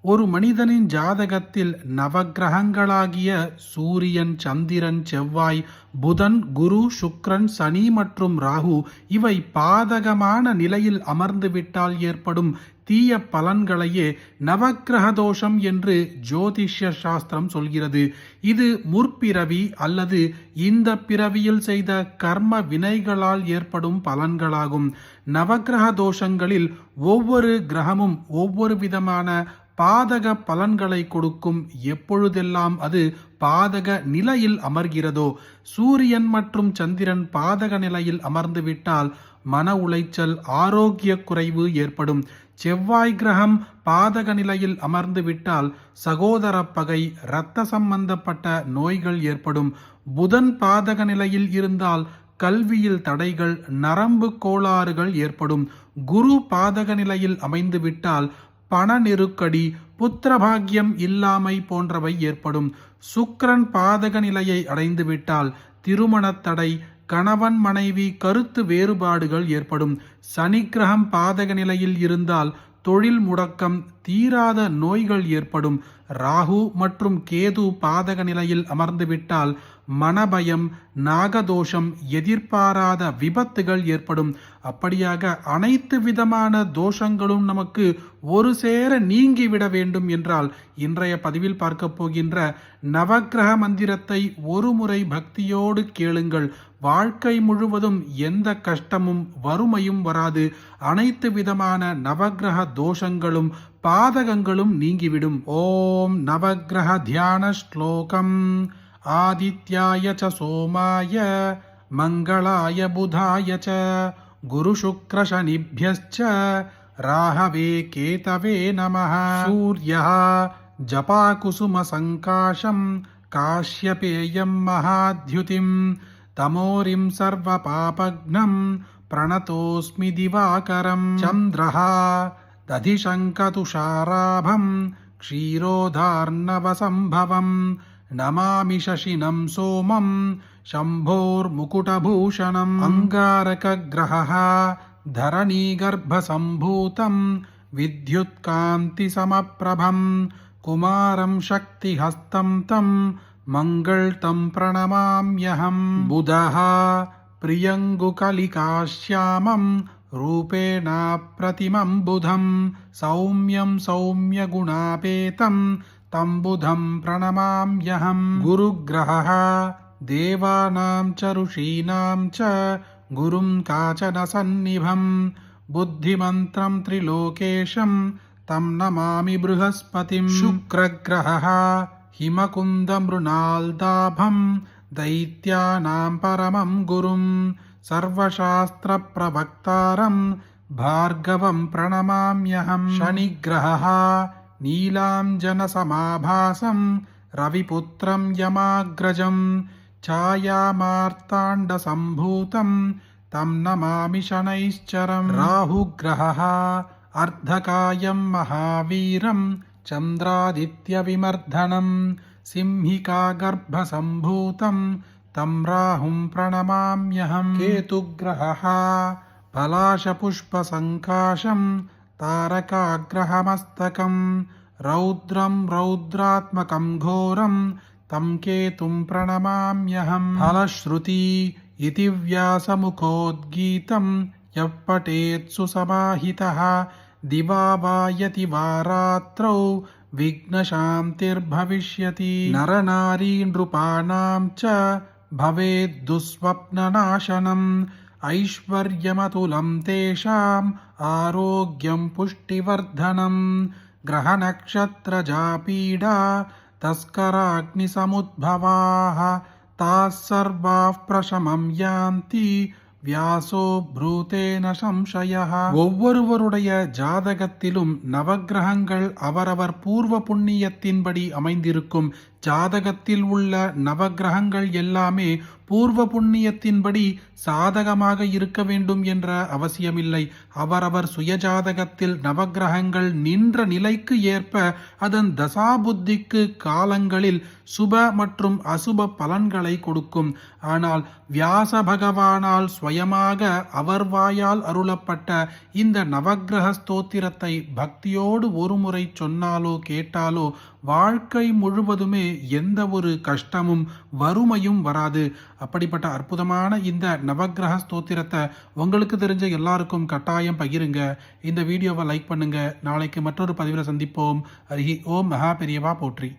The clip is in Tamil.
ஒரு மனிதனின் ஜாதகத்தில் நவக்கிரகங்களாகிய சூரியன், சந்திரன், செவ்வாய், புதன், குரு, சுக்கிரன், சனி மற்றும் ராகு இவை பாதகமான நிலையில் அமர்ந்துவிட்டால் ஏற்படும் தீய பலன்களையே நவக்கிரக தோஷம் என்று ஜோதிஷ்ய சாஸ்திரம் சொல்கிறது. இது முற்பிறவி அல்லது இந்த பிறவியில் செய்த கர்ம வினைகளால் ஏற்படும் பலன்களாகும். நவக்கிரக தோஷங்களில் ஒவ்வொரு கிரகமும் ஒவ்வொரு விதமான பாதக பலன்களை கொடுக்கும். எப்பொழுதெல்லாம் அது பாதக நிலையில் அமர்கிறதோ, சூரியன் மற்றும் சந்திரன் பாதக நிலையில் அமர்ந்துவிட்டால் மன உளைச்சல், ஆரோக்கிய குறைவு ஏற்படும். செவ்வாய் கிரகம் பாதக நிலையில் அமர்ந்து விட்டால் சகோதர பகை, இரத்த சம்பந்தப்பட்ட நோய்கள் ஏற்படும். புதன் பாதக நிலையில் இருந்தால் கல்வியில் தடைகள், நரம்பு கோளாறுகள் ஏற்படும். குரு பாதக நிலையில் அமைந்துவிட்டால் பண நெருக்கடி, புத்திரபாகியம் இல்லாமை போன்றவை ஏற்படும். சுக்கிரன் பாதக நிலையை அடைந்துவிட்டால் திருமண தடை, கணவன் மனைவி கருத்து வேறுபாடுகள் ஏற்படும். சனி கிரகம் பாதக நிலையில் இருந்தால் தொழில் முடக்கம், தீராத நோய்கள் ஏற்படும். ராகு மற்றும் கேது பாதக நிலையில் அமர்ந்துவிட்டால் மனபயம், நாகதோஷம், எதிர்பாராத விபத்துகள் ஏற்படும். அப்படியாக அனைத்து விதமான தோஷங்களும் நமக்கு ஒரு சேர நீங்கிவிட வேண்டும் என்றால் இன்றைய பதிவில் பார்க்க போகின்ற நவக்கிரக மந்திரத்தை ஒரு முறை பக்தியோடு கேளுங்கள். வாழ்க்கை முழுவதும் எந்த கஷ்டமும் வறுமையும் வராது. அனைத்து விதமான நவக்கிரக தோஷங்களும் பாதகங்களும் நீங்கிவிடும். ஓம் நவக்கிரக தியான ஸ்லோகம். ஆதித்யாய ச சோமாய மங்களாய புதாய ச குரு சுக்ர சனிभ्यश्च ராகவே கேதவே நமः. சூர்யः ஜபாகுசும சங்காசம் காஷ்யபேயம் மகாத்யுதிம் தமோரிம் சர்வ பாபக்னம் பிரணதோஸ்மி திவாகரம். சந்திரः ததிசங்கதுஷாராபம் க்ஷீரோதார்ணவசம்பவம் நமாமி சசினம் சோமம் சம்போர்முகுடபூஷணம். அங்காரகக்ரஹः தரணீகர்ப்பசம்பூதம் வித்யுத்காந்திசமப்ரபம் குமாரம் சக்திஹஸ்தம் தம் மங்கள்தம் பிரணமாம்யஹம். புதः பிரியங்குகலிகாஷ்யாமம் ரூபேண பிரதிமம் புதம் சௌம்யம் சௌம்யகுணாபேதம் தம் புதம் பிரணமாம்யஹம். குருக்கிரஹः தேவானாம் ச ருஷீனாம் ச குரும் காச்சன சந்நிபம் புத்திமந்திரம் த்ரிலோகேஷம் தம் நமாமி ப்ருஹஸ்பதிம். சுக்ரக்கிரஹः ஹிமகுந்தம்ருணால்தாபம் தைத்யானாம் பரமம் குரும் சர்வசாஸ்திர பிரவக்தாரம் பார்கவம் பிரணமாம்யஹம். சனிக்கிரஹः நீலாஞ்சனசமாபாசம் ரவிபுத்திரம் யமாக்ரஜம் ಛಾಯಾಮಾರ್ತಾಂಡಸಂಭೂತಂ ತಂ ನಮಾಮಿ ಶನೈಶ್ಚರಂ. ರಾಹುಗ್ರಹಃ ಅರ್ಧಕಾಯಂ ಮಹಾವೀರಂ ಚಂದ್ರಾದಿತ್ಯವಿಮರ್ಧನಂ ಸಿಂಹಿಕಾಗರ್ಭಸಂಭೂತಂ ತಂ ರಾಹುಂ ಪ್ರಣಮಾಮ್ಯಹಂ. ಕೇತುಗ್ರಹಃ ಪಲಾಶಪುಷ್ಪಸಂಕಾಶಂ ತಾರಕಾಗ್ರಹಮಸ್ತಕಂ ರೌದ್ರಂ ರೌದ್ರಾತ್ಮಕಂ ಘೋರಂ தம் கேதும் பிரணமாம்யஹம். ஃபலஸ்ருதி இதி வியாசமுகோத்கீதம் யப்படேத் சுசமாஹிதः திவா வா யதி வா ராத்ரௌ விக்னசாந்திர்பவிஷ்யதி. நரநாரீ நృపాணாம் ச பவேத் துஸ்வப்னநாசனம் ஐஸ்வர்யமதுலம் தேஷாம் ஆரோக்கியம் புஷ்டிவர்தனம். கிரகநக்ஷத்ரஜாபீடா தஸ்கராக்னிசமுத்பவாः தாः சர்வாः பிரசமம் யாந்தி வியாசோ ப்ரூதேன சம்சயः. ஒவ்வொருவருடைய ஜாதகத்திலும் நவக்கிரகங்கள் அவரவர் பூர்வ புண்ணியத்தின்படி அமைந்திருக்கும். ஜாதகத்தில் உள்ள நவக்கிரகங்கள் எல்லாமே பூர்வ புண்ணியத்தின்படி சாதகமாக இருக்க வேண்டும் என்ற அவசியமில்லை. அவரவர் சுயஜாதகத்தில் நவக்கிரகங்கள் நின்ற நிலைக்கு ஏற்ப அதன் தசாபுத்திக்கு காலங்களில் சுப மற்றும் அசுப பலன்களை கொடுக்கும். ஆனால் வியாச பகவானால் சுயமாக அவர் வாயால் அருளப்பட்ட இந்த நவக்கிரக ஸ்தோத்திரத்தை பக்தியோடு ஒருமுறை சொன்னாலோ கேட்டாலோ வாழ்க்கை முழுவதுமே எந்த ஒரு கஷ்டமும் வறுமையும் வராது. அப்படிப்பட்ட அற்புதமான இந்த நவக்கிரக ஸ்தோத்திரத்தை உங்களுக்கு தெரிஞ்ச எல்லாருக்கும் கட்டாயம் பகிருங்க. இந்த வீடியோவை லைக் பண்ணுங்க. நாளைக்கு மற்றொரு பதிவில் சந்திப்போம். ஹரி ஓம் மகா பெரியவா போற்றி.